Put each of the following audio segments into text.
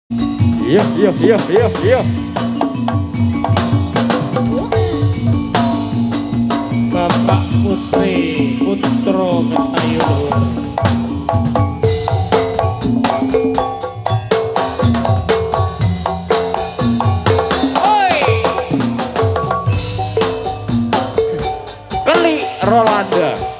Iya, iya, iya, iya, iya. Bapak Putri Putro Ketayur. Oi, Keli Rolanda.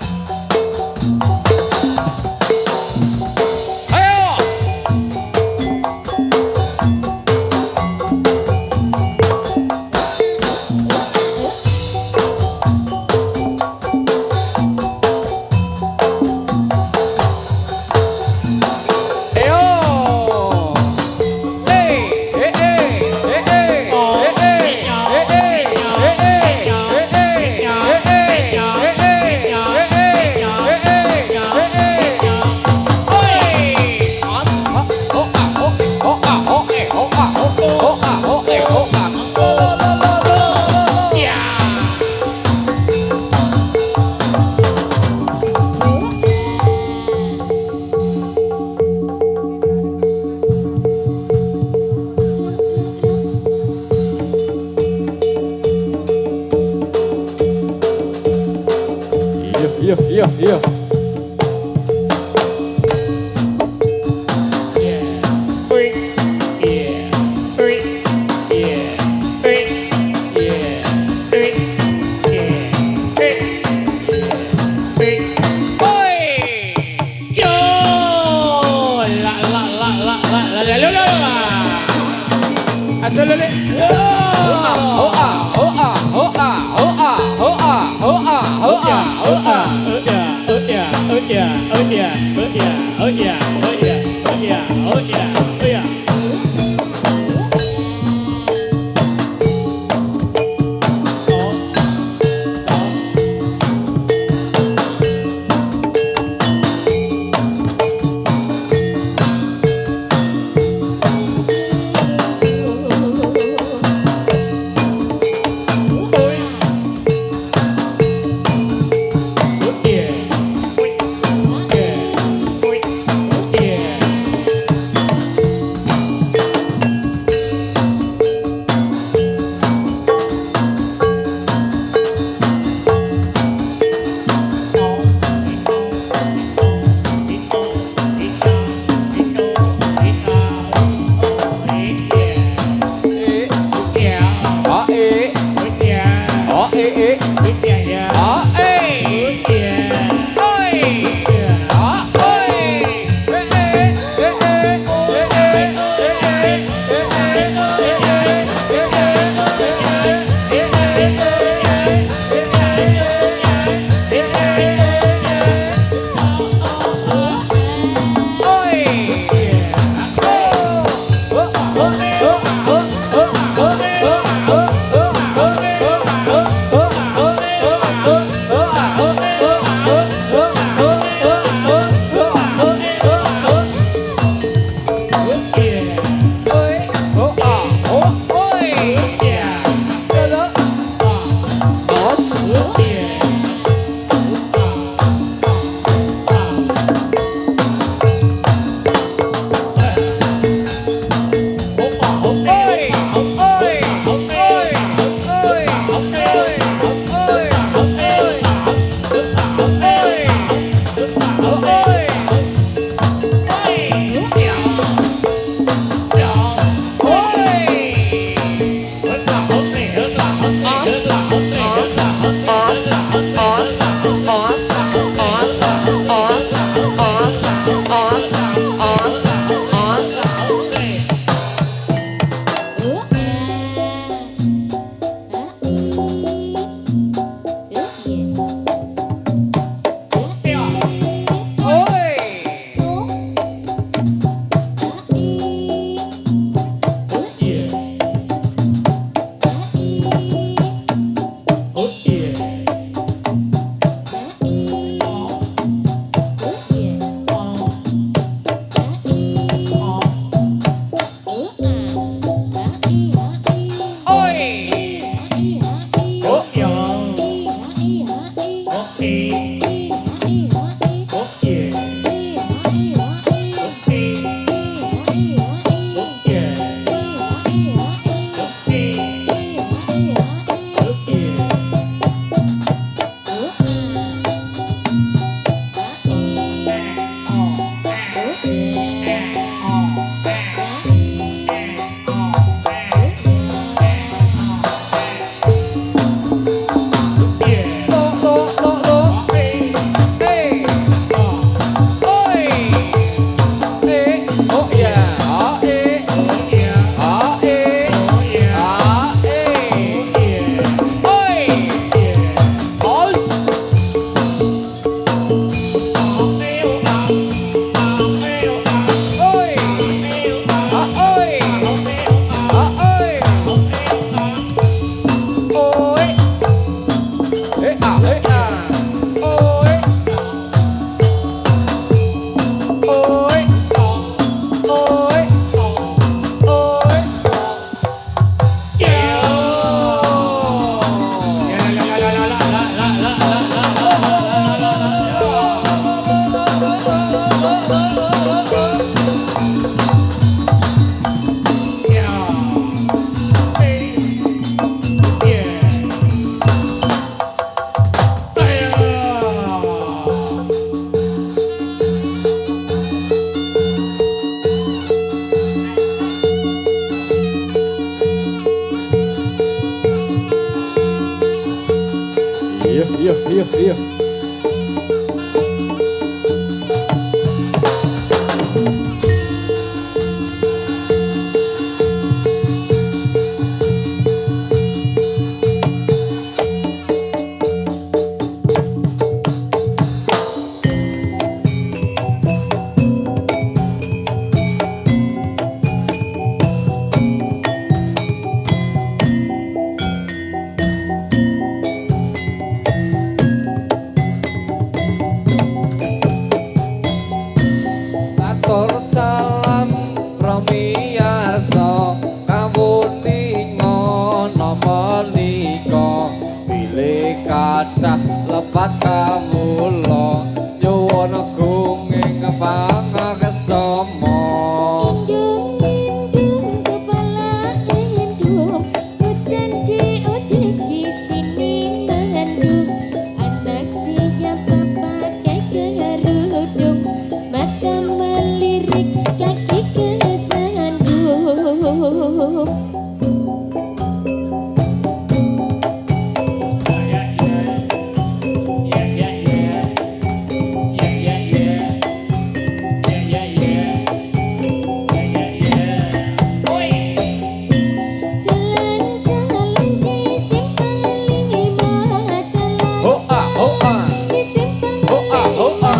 ayo. Ayo. Iya, iya, iya, iya. iya, iya, iya. Atur salam pramiyarsa kawuning ana menika bilih kathah lepat kawula nyuwun gunging pangaksama Indung-indung kepala indung hujan diudik di sini mengandung anak siapa pakai kerudung mata melirik kaki kesandung. Jalan-jalan di simpang lima, jalan-jalan di simpang lima.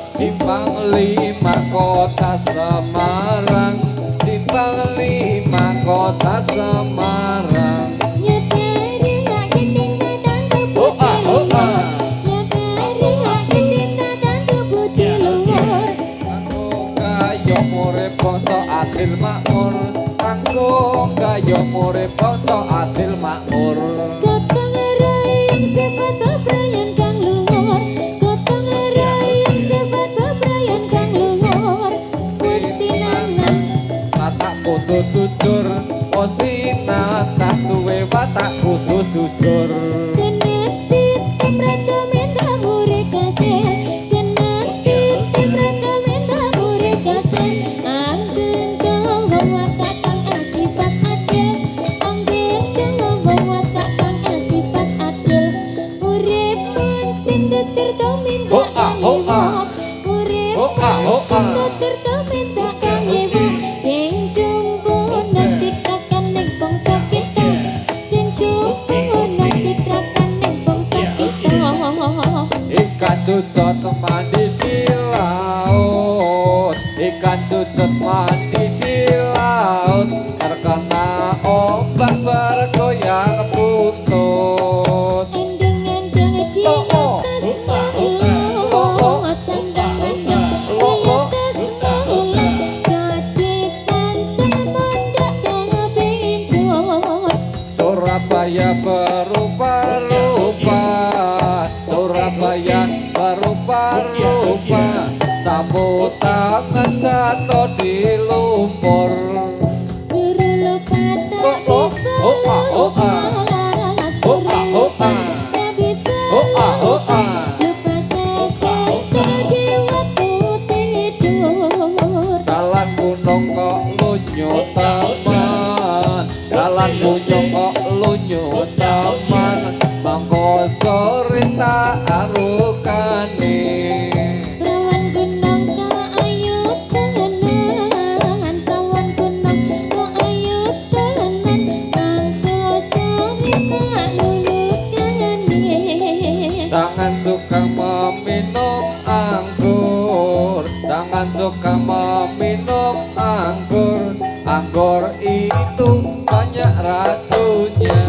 Simpang Lima Kota Semarang, Simpang Lima Kota Semarang. Nyadari hak ketinta dan tubuh di luar. Nyadari hak ketinta dan tubuh di luar. Aku kaya murid bangsa adil makmur, aku kaya murid bangsa adil makmur. Gotong royong sifat bebrayan kang luhur. Gotong royong sifat bebrayan kang luhur. Mesti nanang Watak kudu jujur, mesti natah duwe watak kudu jujur. tenas titip rata minta murid kasih. Tenas titip rata minta murid kasih. Anggen kau watak kang asifat adil. Anggen kau watak kang asifat adil. Urip pancen detirta minta Hoa, hoa. kang urip Hoa, hoa. pancen detirta minta kang Den jumbo na citrakan ning bangsa kita. Den jumbo na citrakan ning bangsa kita. Ikan cucut mandi di laut, ikan cucut mandi di laut, terkena ombak bergoyang buntut. Endeng-endeng di atas laut, tandang-tandang di atas laut. Jadi tantang mandak kepincut. Surabaya berupa-rupa, Surabaya berupa-rupa, sapu tangan jatuh di lumpur. Suruh lupa tak Oh, bisa oh, ah, oh, lupa. Suruh Oh, ah, oh, lupa ah. tak bisa Oh, ah, oh, lupa. ah. Lupa sebentar di waktu tidur. Dalan gunung kok lunyo taman, dalan gunung kok lunyo taman, mangko sore tak arukane. Perawan gunung kok ayu tenan. Perawan gunung kok ayu tenan. Mangko sore tak lulukane. Jangan suka meminum anggur, jangan suka meminum anggur, anggur itu banyak racunnya.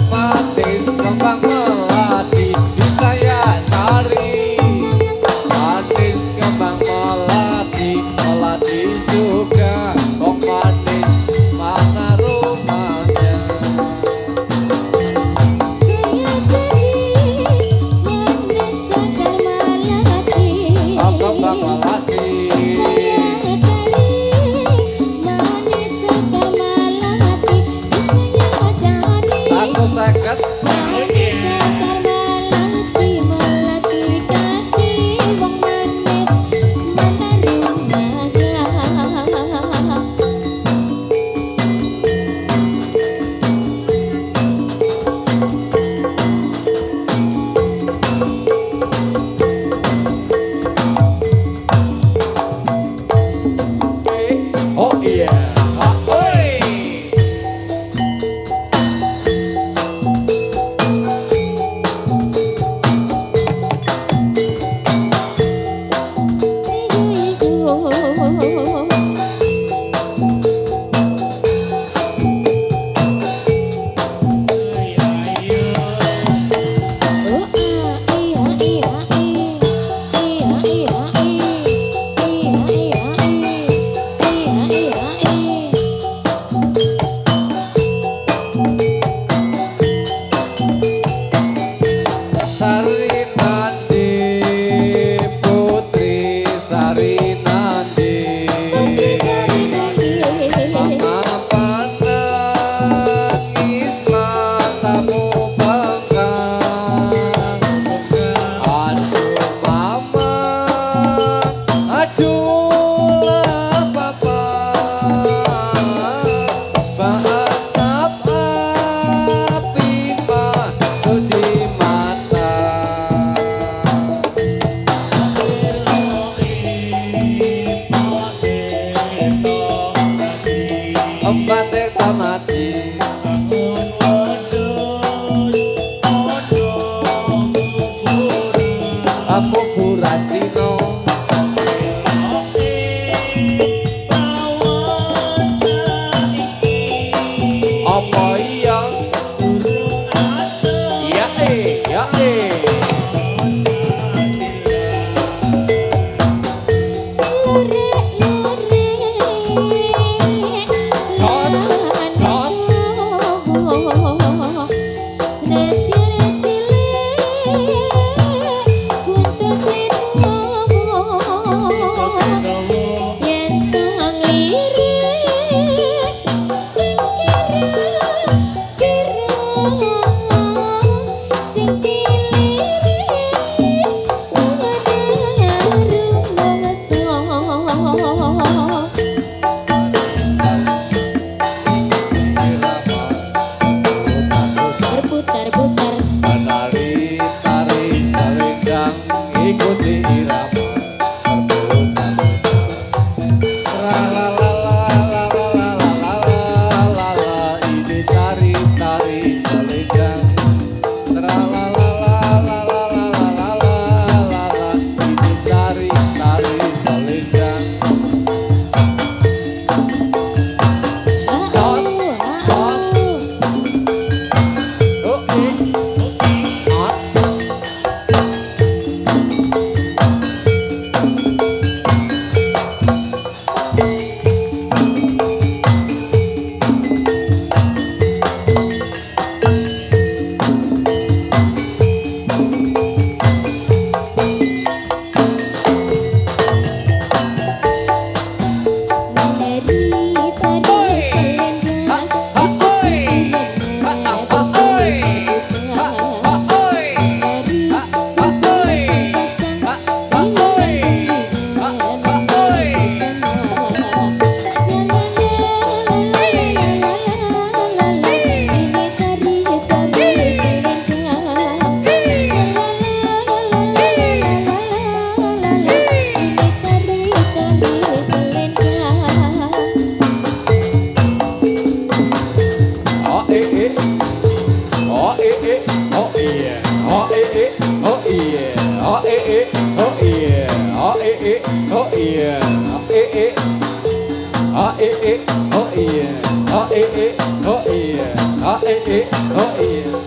Manis kembang melati bisa ya cari, manis kembang melati, melati juga kok manis mana rumahnya. Saya cari manis segar melati. Kembang melati, Saya cari iya oh iya oh iya oh iya oh iya oh iya oh iya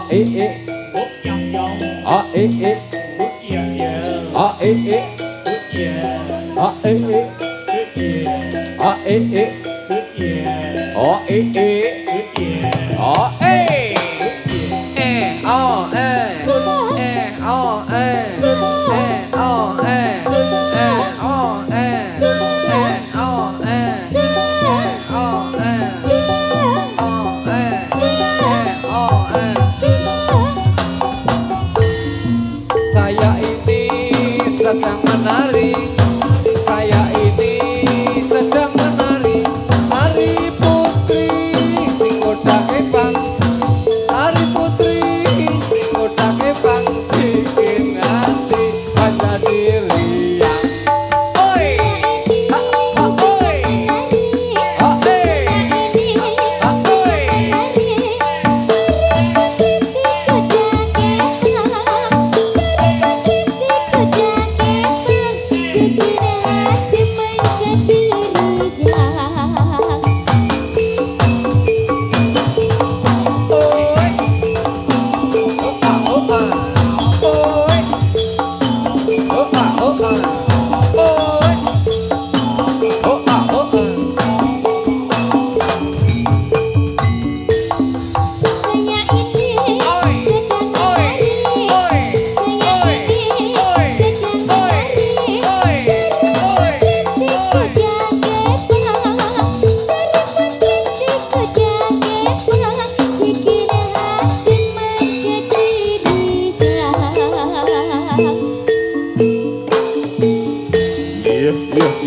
e e Bút dòng dòng e e Bút dòng dòng e e Bút dòng e e Bút dòng e e Bút dòng e e Bút dòng Saya ini sedang menari, saya ini sedang menari. Hari putri sing godang kepang, hari putri sing godang kepang, bikin hati hanya diri yang oi, ha ha oi, ha ha oi.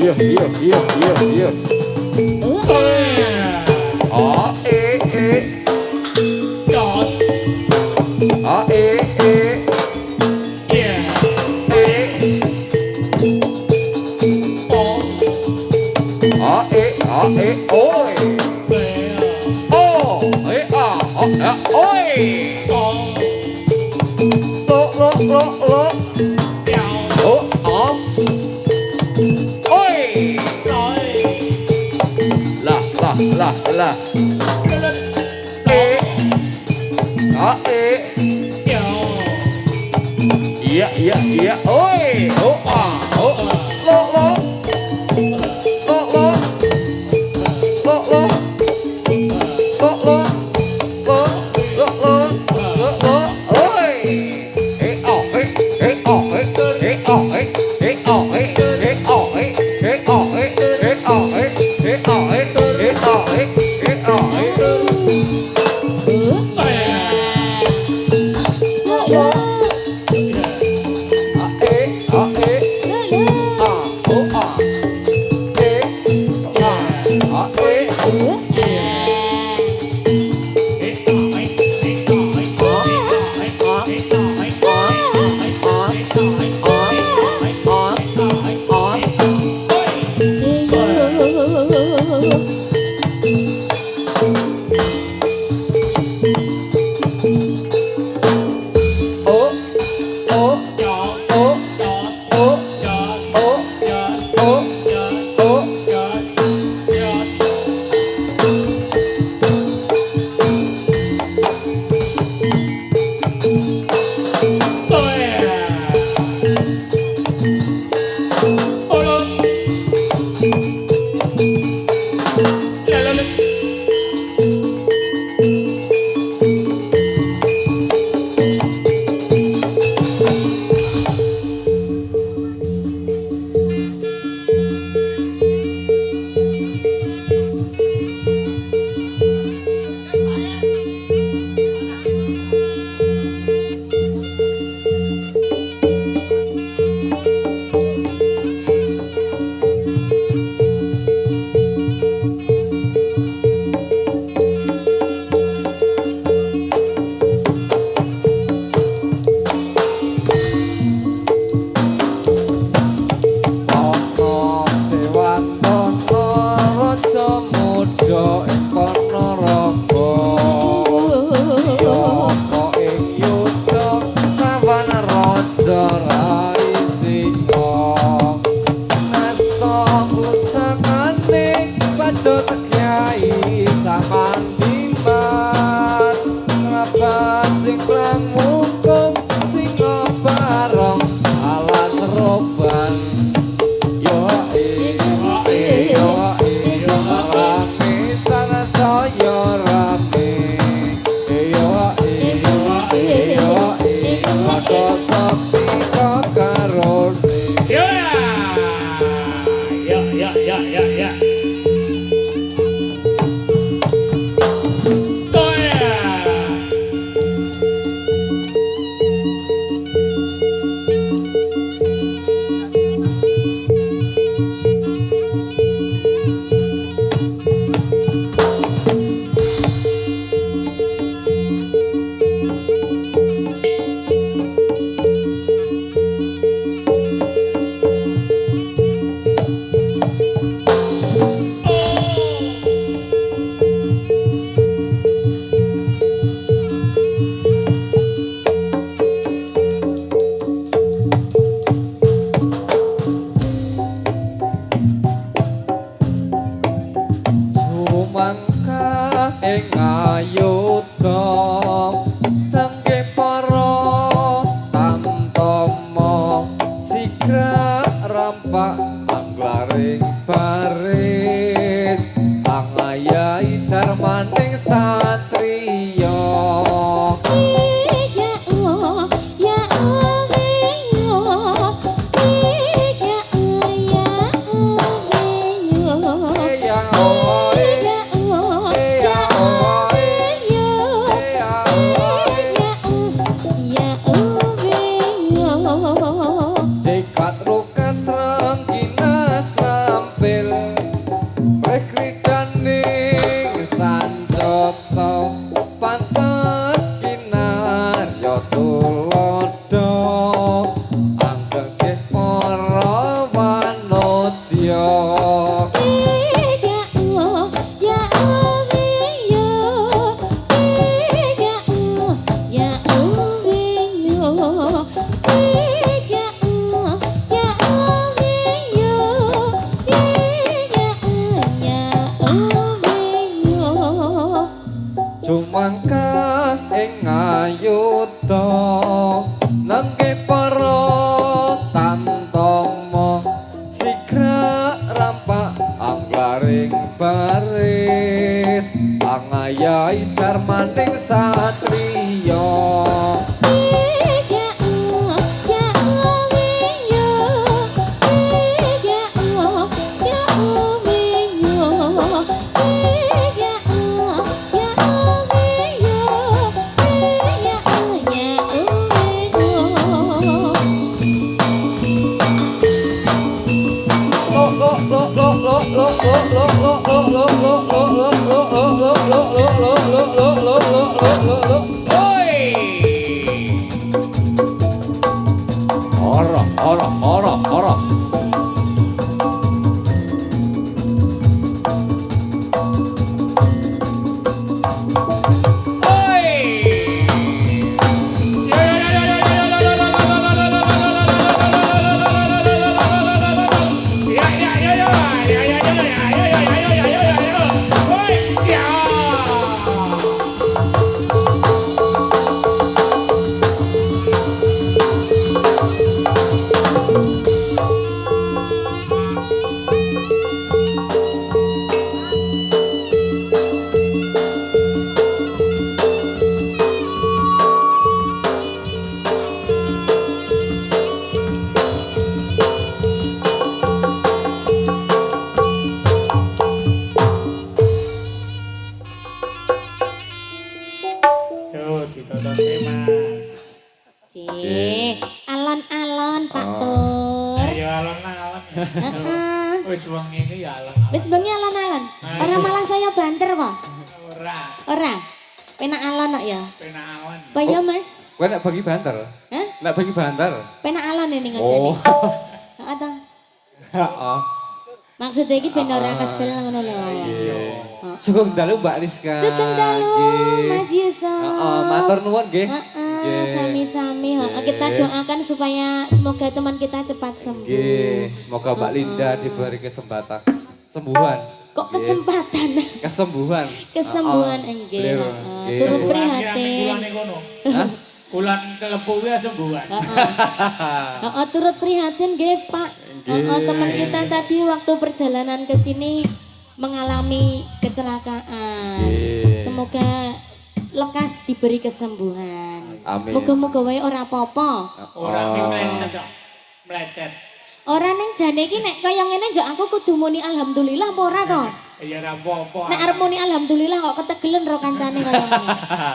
Iya, iya, iya, iya, iya. A e e Chọt a e e Yeah e Bóng a e ôi Bè o e a ôi Bóng lo Dạo o ôi Nói la Lên e a e Dạo iya ôi o a lo lo Oh tulodo anggeke para manutya. Jumangka ing ayuda nangge para tantama sigra rampak anglaring baris angayai darmaning satriya. Ora. Yo, ditotoke Mas. Alon-alon Pak Tur. Ayo alon-alon. Heeh. Wis wong iki ya alon-alon. Wis bengi alon-alon. Ora malah saya banter apa? Ora, Ora. Penak alon kok ya. penak alon. Apa ya, Mas? Kowe nek bagi banter? Hah? Nek bagi banter? Penak alon ini ngajeni. Oh. Heeh ta. Heeh. Maksudnya iki ben ora kesel ngono lho. Sugeng dalu Mbak Rizka. Sugeng dalu Nggih. Mas Yusuf. Heeh, matur nuwun nggih. Heeh, sami-sami. Heeh, kita doakan supaya semoga teman kita cepat sembuh. Nggih, semoga Mbak Linda diberi kesempatan sembuhan. Kok kesempatan? Kesembuhan. Kesembuhan Heeh. enggih. Clear. Heeh, Nggih. turut Kulane prihatin. kono. Hah? Kulan kelepu ya sembuhan. Heeh, turut prihatin nggih, Pak. Heeh, teman kita tadi waktu perjalanan ke sini mengalami kecelakaan. Nggih. Semoga lekas diberi kesembuhan. Amin. Moga-moga wae ora apa-apa. Ora mlecet kok. Mlecet. Ora ning jane iki nek kaya ngene njok aku kudu muni alhamdulillah apa ora to? Ya ora apa-apa. Nek arep muni alhamdulillah kok ketegelen ro kancane kaya ngene.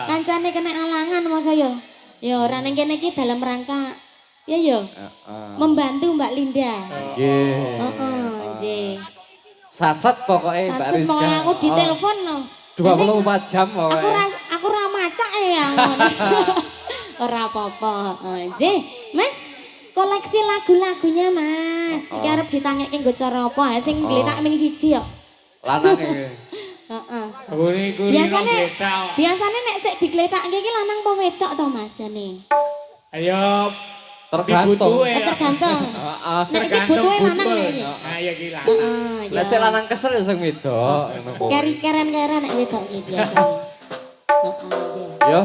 Kancane kena alangan masa ya. Ya ora ning kene iki dalam rangka ya ya membantu Mbak Linda. Nggih. Heeh, nggih. Sat-sat pokoke Mbak Satset Rizka. pokoknya aku ditelepon no. 24 jam pokoke. Aku ra macak ya. Ora apa-apa, heeh. Nggih, Mas. Koleksi lagu-lagunya Mas. Iki arep ditangekke nggo cara apa? Ha sing gletak ming siji kok. Lanang iki. Heeh. Kuri Biasane nek sik digletakke iki lanang apa wedok to Mas jane? Ayo Tergantung. Tergantung. Heeh. Nek sik butuhe lanang nek iki. Nah, ya ki lanang. Heeh, ya. Lah sik lanang kesel ya sing wedok. Ngono kuwi. Keren-keren nek wedok iki biasane. Heeh, nggih. Yo.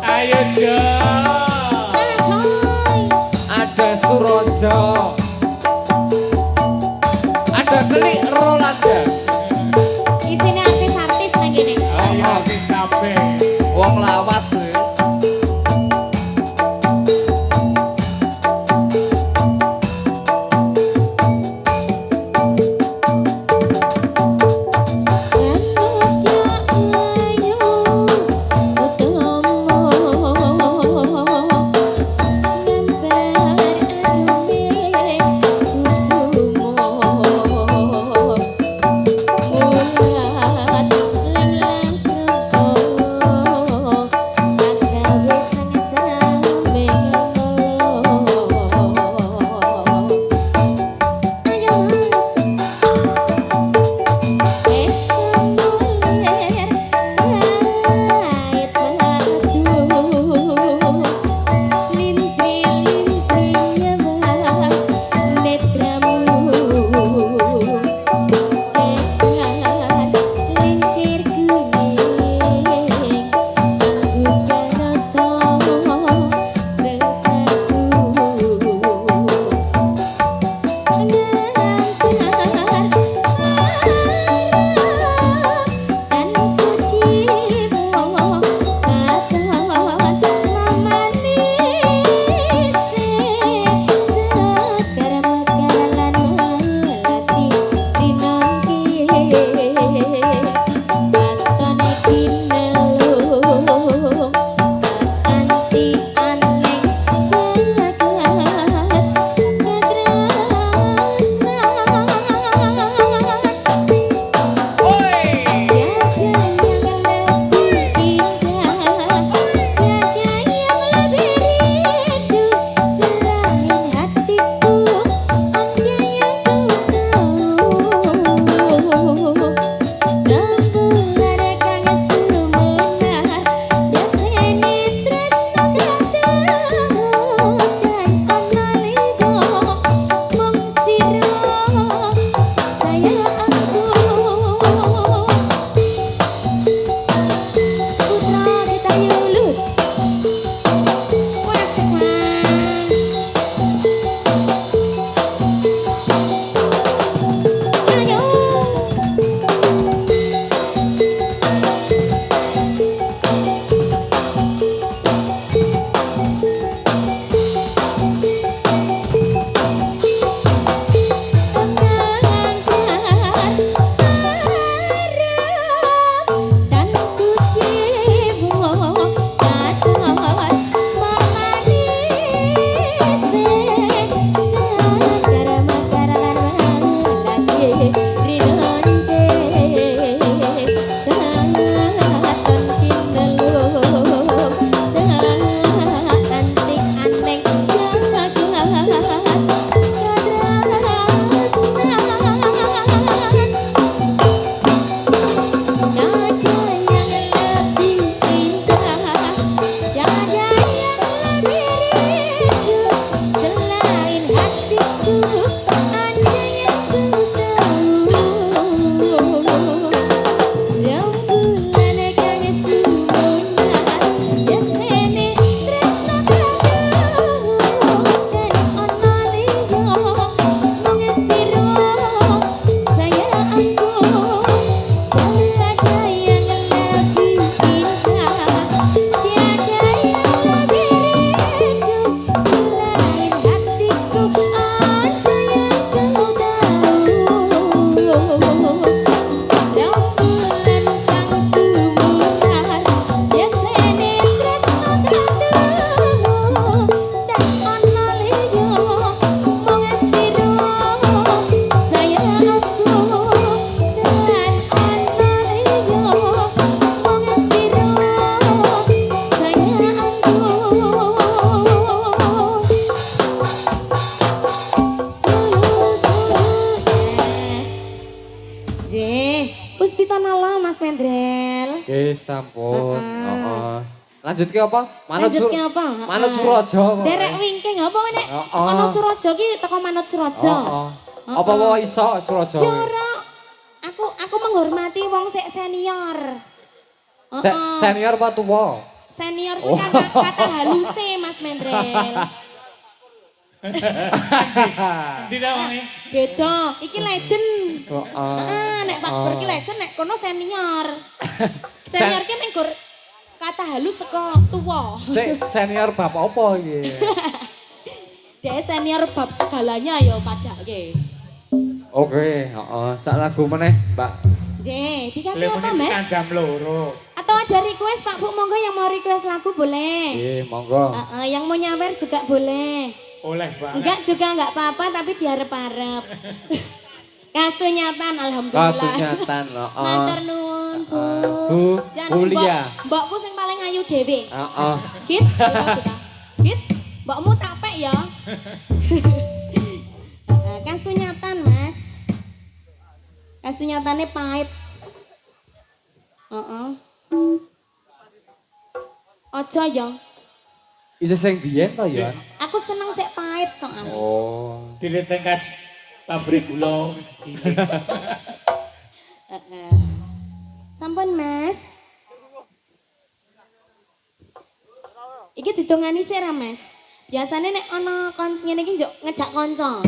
Ayo Jo. Mas, hoi. Ada Surojo. Ada Kelik Rolanda. Isine artis-artis nang kene. Ayo wis kabeh. Wong lawas. Mendrel. Nggih sampun. Heeh. Lanjut ki apa? Lanjut ki apa? Manut Suraja. Derek wingking apa nek ana Suraja ki teko manut Suraja. Apa wae iso Suraja? Ya ora. Aku menghormati wong sik senior. Senior apa tuwa? Senior ku kata haluse Mas Mendrel. Endi ta wonge? Beda, iki legend. Heeh. Nek Pak Bur ki legend nek kono senior. Senior ki menggur kata halus saka tuwa. Sik senior bab apa iki? Dek senior bab segalanya ya padake. Oke, heeh. Sak lagu meneh, Mbak. Nggih, dikasih Lha apa, muni Mas? jam loro. Atau ada request Pak Bu, monggo yang mau request lagu boleh. Nggih, monggo. Yang mau nyawer juga boleh. Oleh banget. Enggak juga enggak apa-apa tapi diharap-harap. Kasunyatan alhamdulillah. Kasunyatan, heeh. Matur nuwun, Bu. Bu, Jan, kuliah. Mbokku sing paling ayu dhewe. Heeh. Git, Git, mbokmu tak pek ya. Kasunyatan, Mas. Kasunyatane pahit. Aja ya. Isa sing biyen to ya? Aku seneng sik pahit soalnya. Oh. Diretengkas pabrik gula. Sampun, Mas. Iki didongani sik ra, Mas. Biasane nek ana ngene iki njuk ngejak kanca.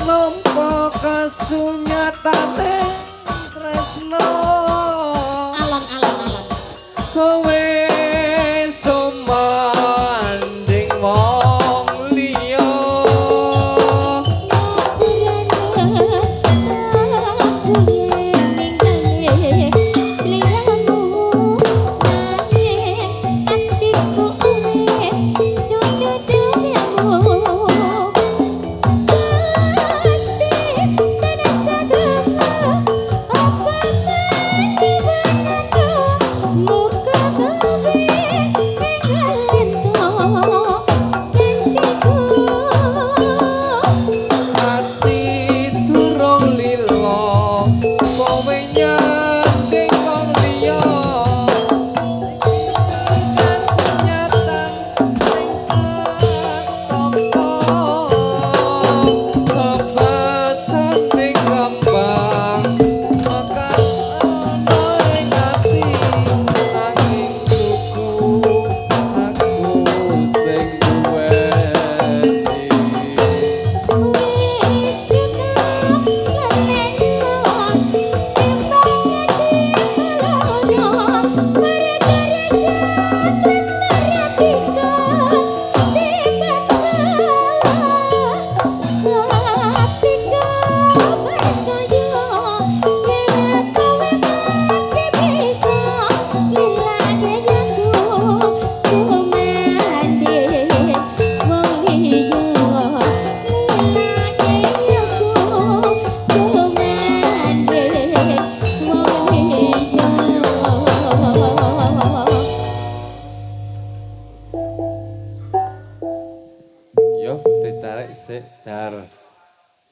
Nampa kasunyatane tresno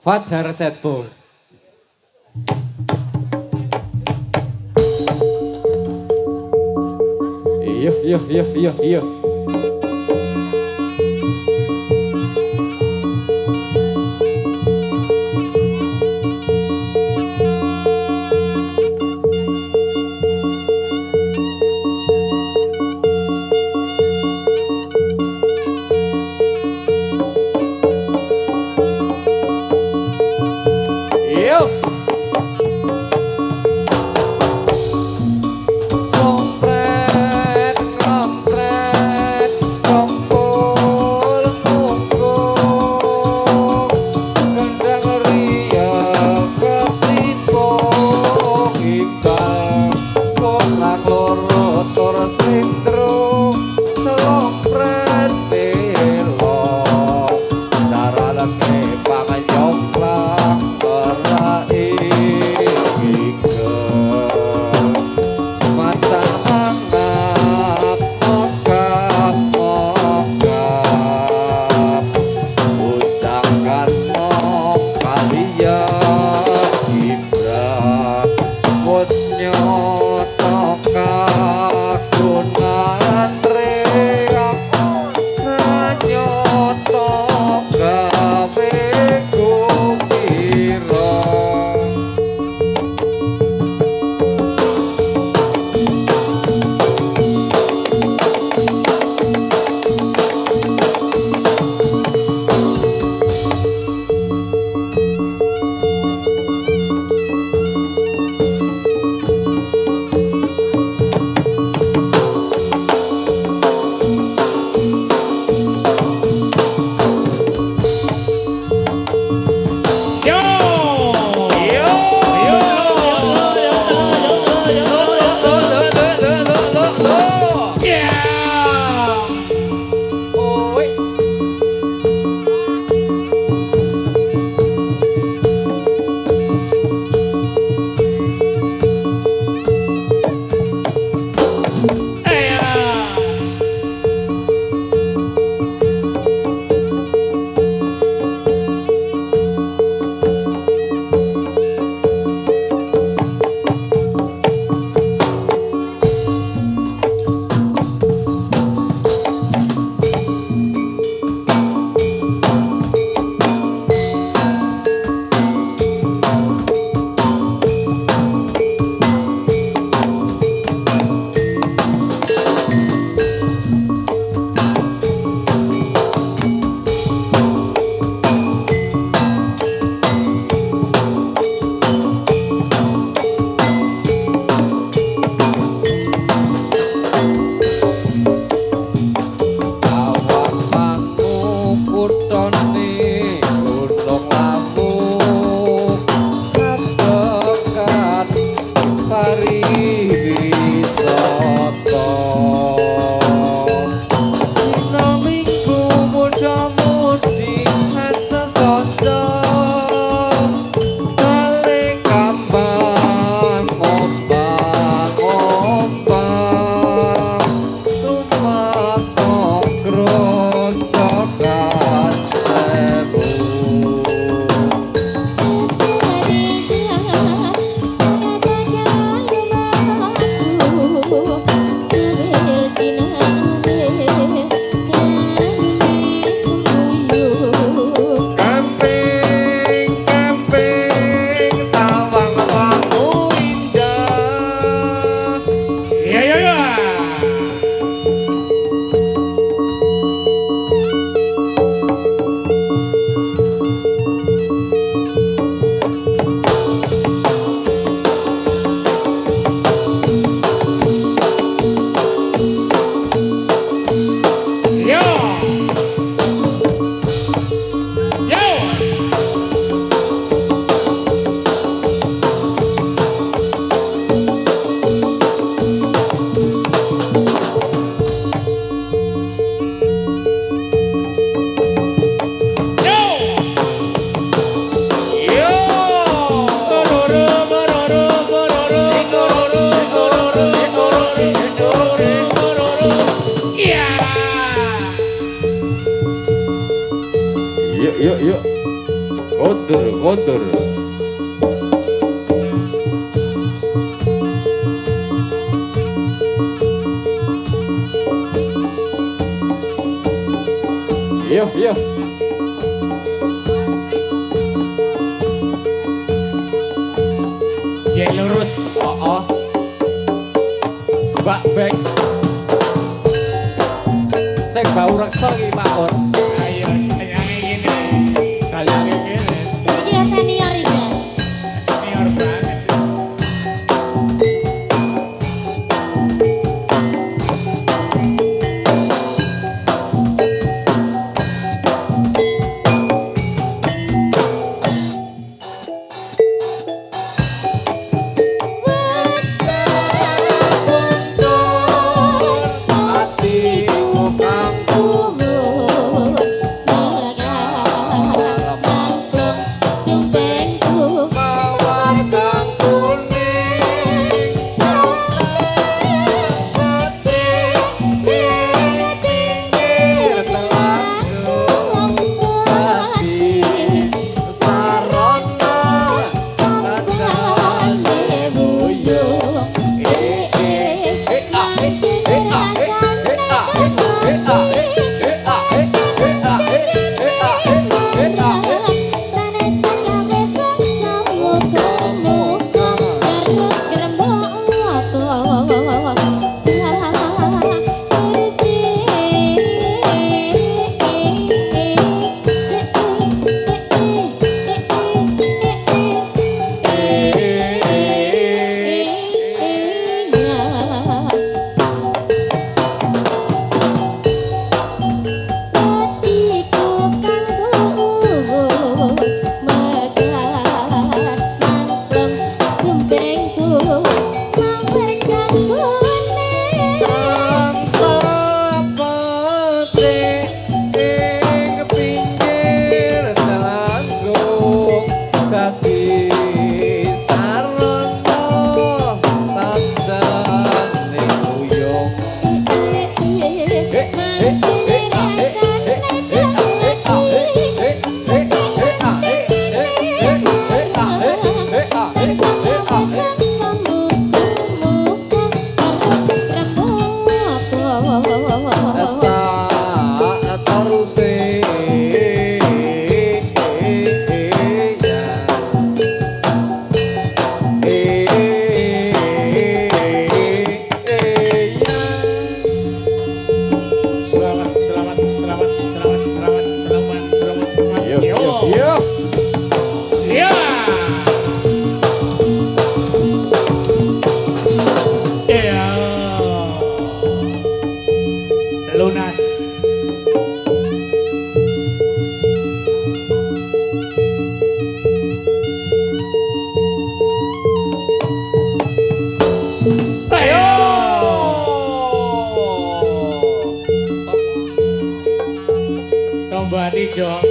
Fajar Setbol. Iya. Iya. Sompret, ngompret. Kondur. Yo. Ya lurus. Oh. Mbak Bek. Sing bau reksa iki Pak Or. Ayo, kayange gini. Kayange gini. Iki ya senior iki. Senior banget. Atiku kanggo mawar kanggone pinggir telangku ati sarana tandane buyung Lunas. Ayo. Tombak hijau.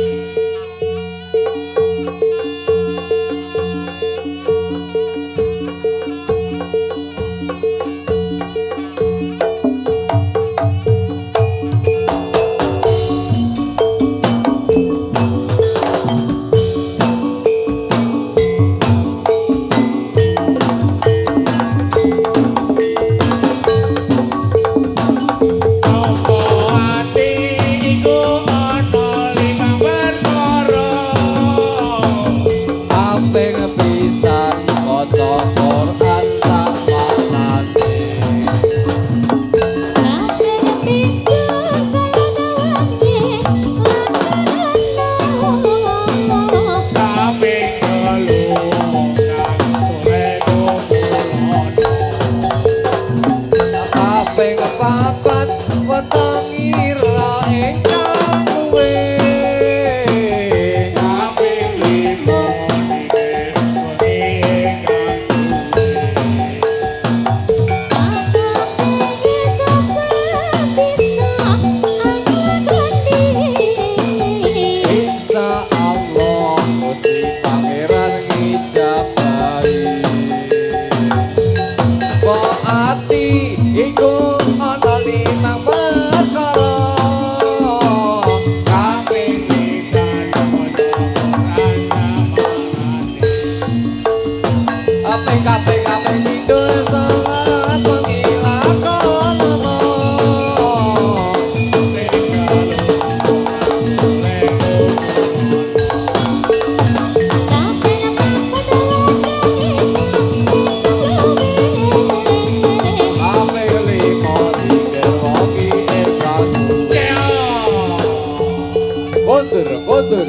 Kabeh kidul salat pengilakono. Kabeh limo digerwoki Prasu. Kondur.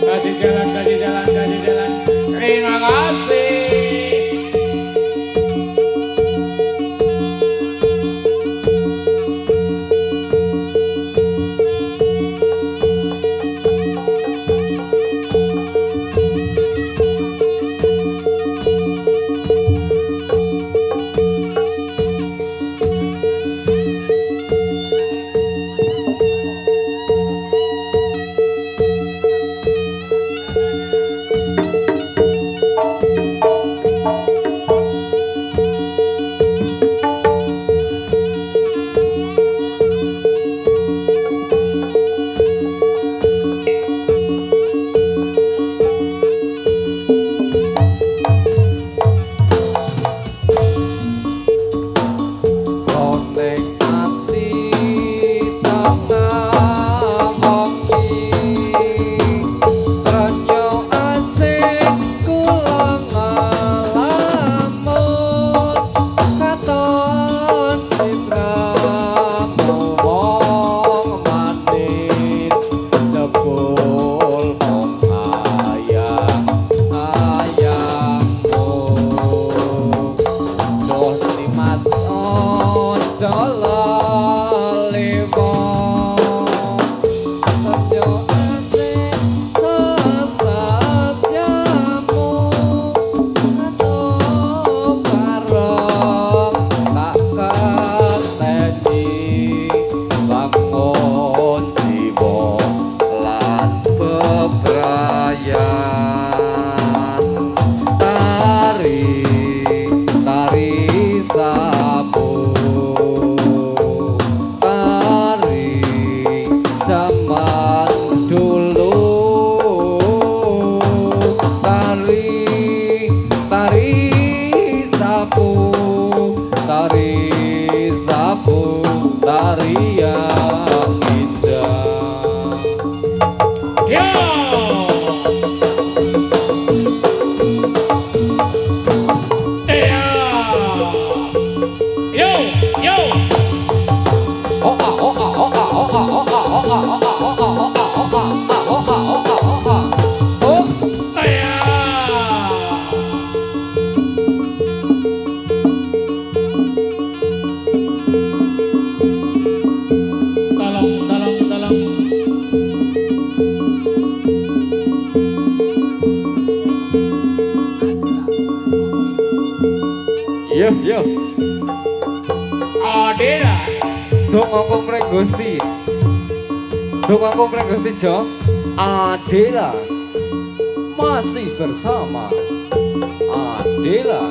Kasih jalan. Terima kasih. Yo. Adela. Donga komplek Gusti. Donga komplek Gusti Jo. Adela masih bersama Adela.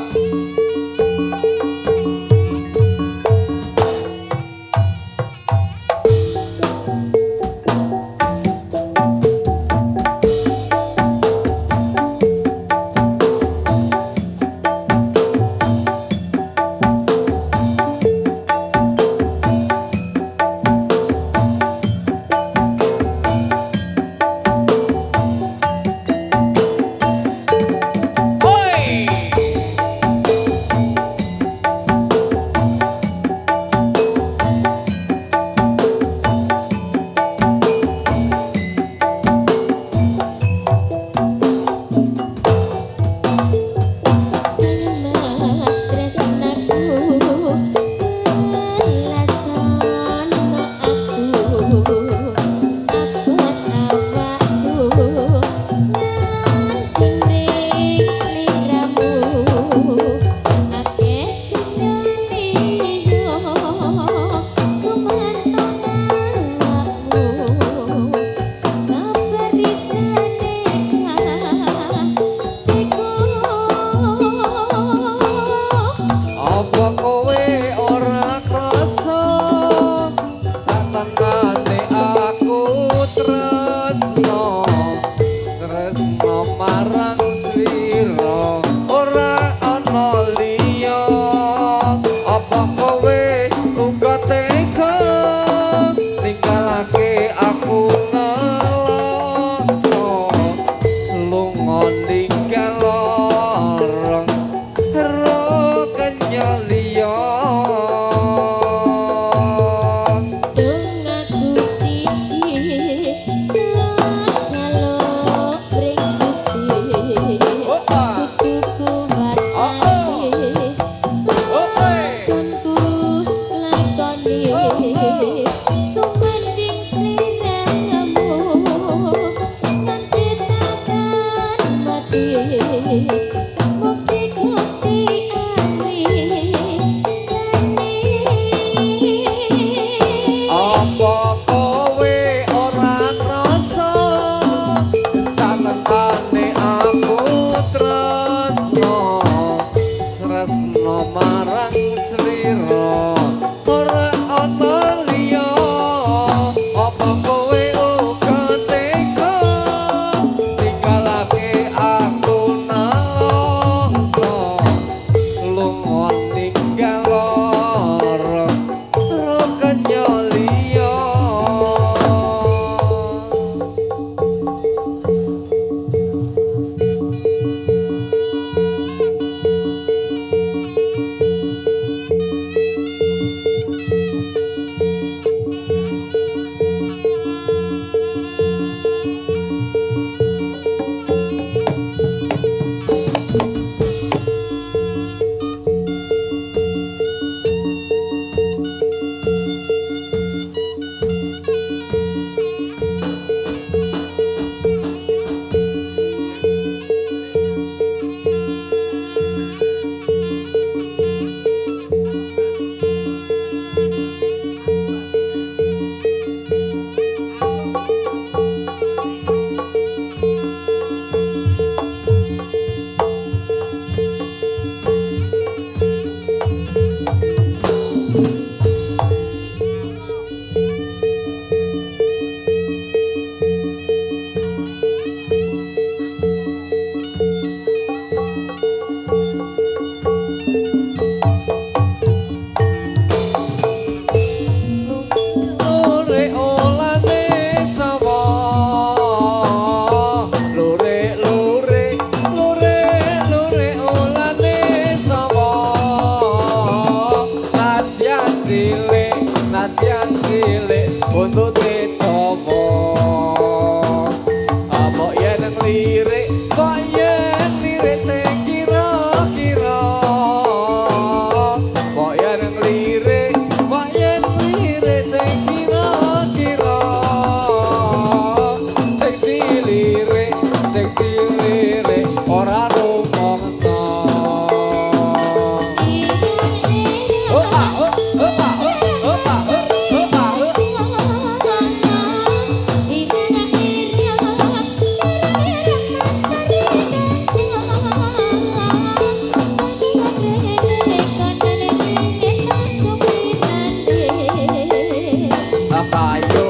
tresno marang slira ora ana liya apa kowe uga tega tinggalake aku nalongso lunga ninggal lara rokenya liya lore olane sawa lore lore lore lore olane sawa nadyan cilik buntute tomo apa yen lirik kok yen lirik sing kira-kira kok yen lirik sing kira-kira sing dilirik ora rumangsa kayu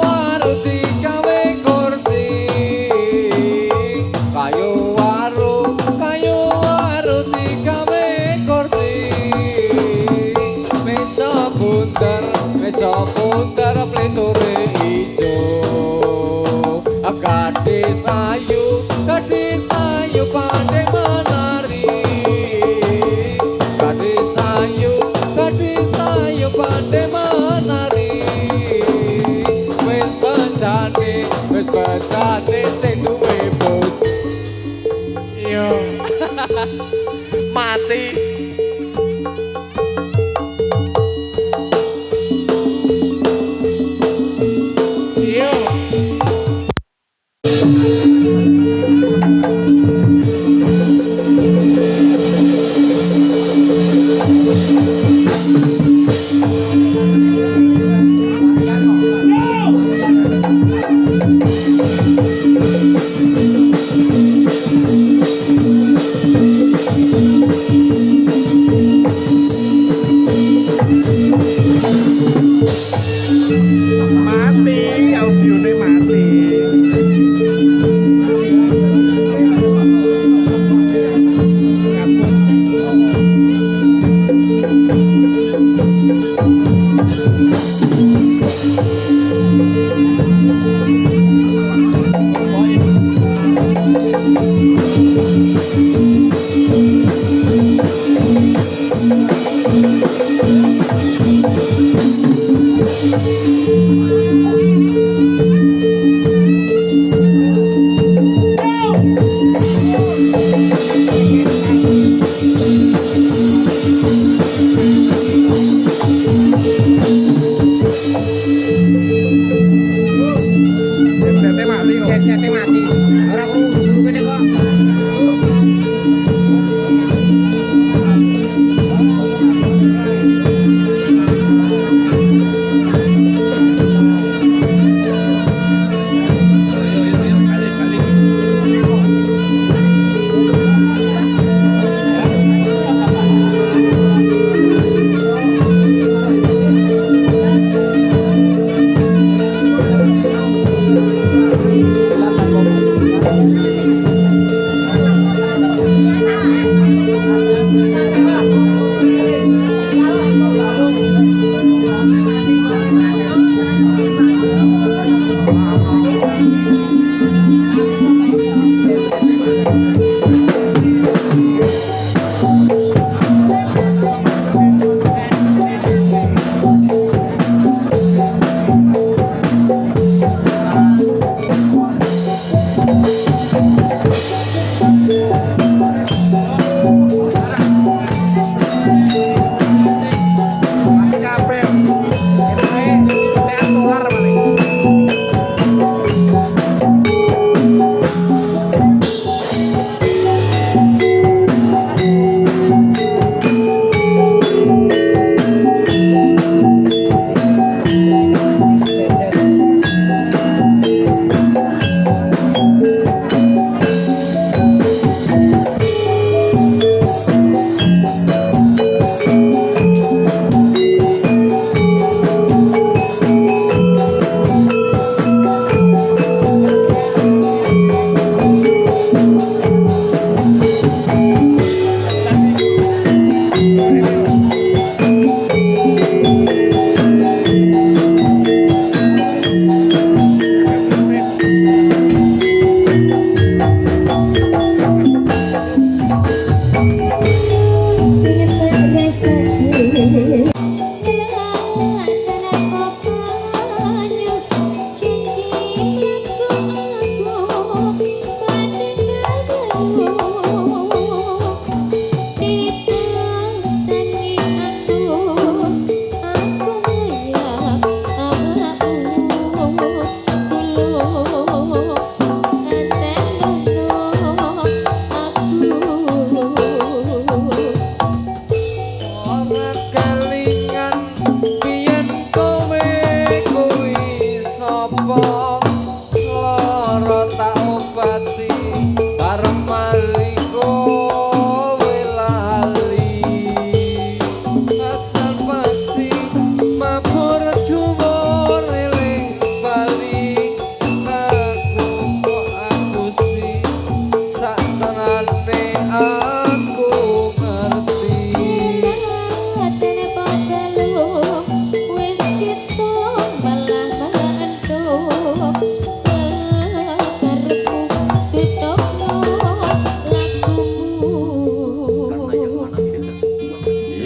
waru digawe kursi kayu waru digawe kursi meja bundar pleture ijo gadis ayu pandai menari gadis ayu pandai menari wis becane sing duwe bojo yo mati yo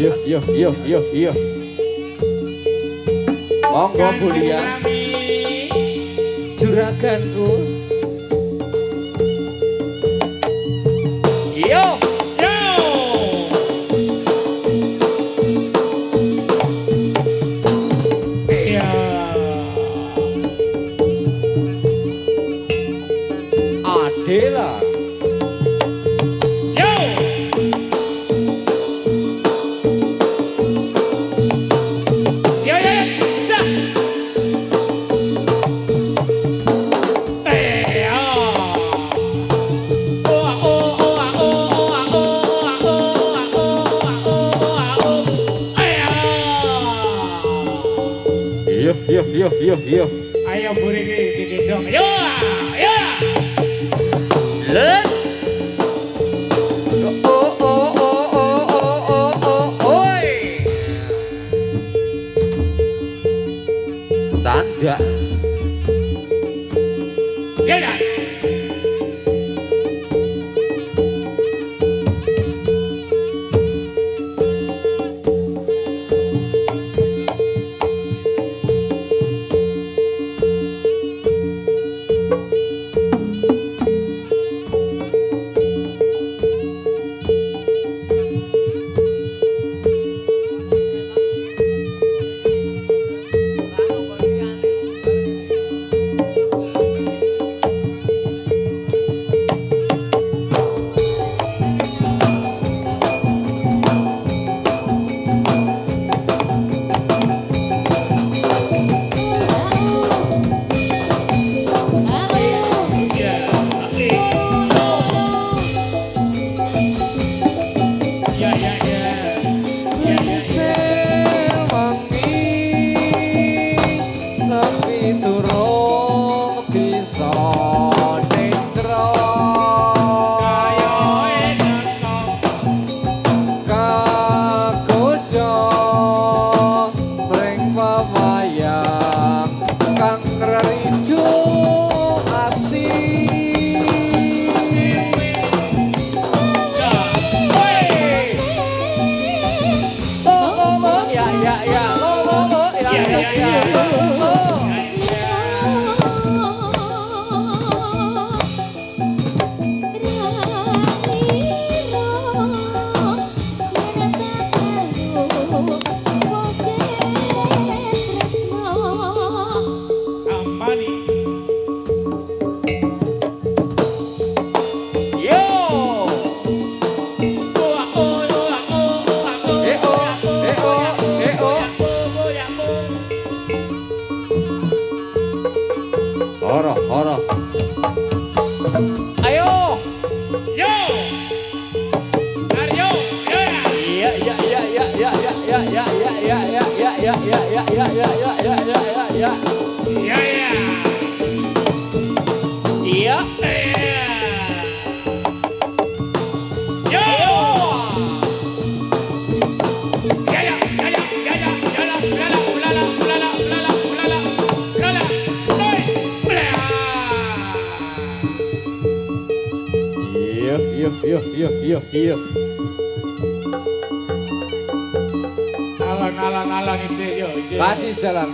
Yo. Monggo Bulia, juraganku. Yo. Iya. Adela. Yo. Yo. Sa. Iya. Yo. Ayo buri digendong. Yo. Let. Oi. Tanda. Ya. Horo. Ayo. Yo. Aryo. Ya. Iya. Yo. Yo. Alon itu yo. Kasih jalan.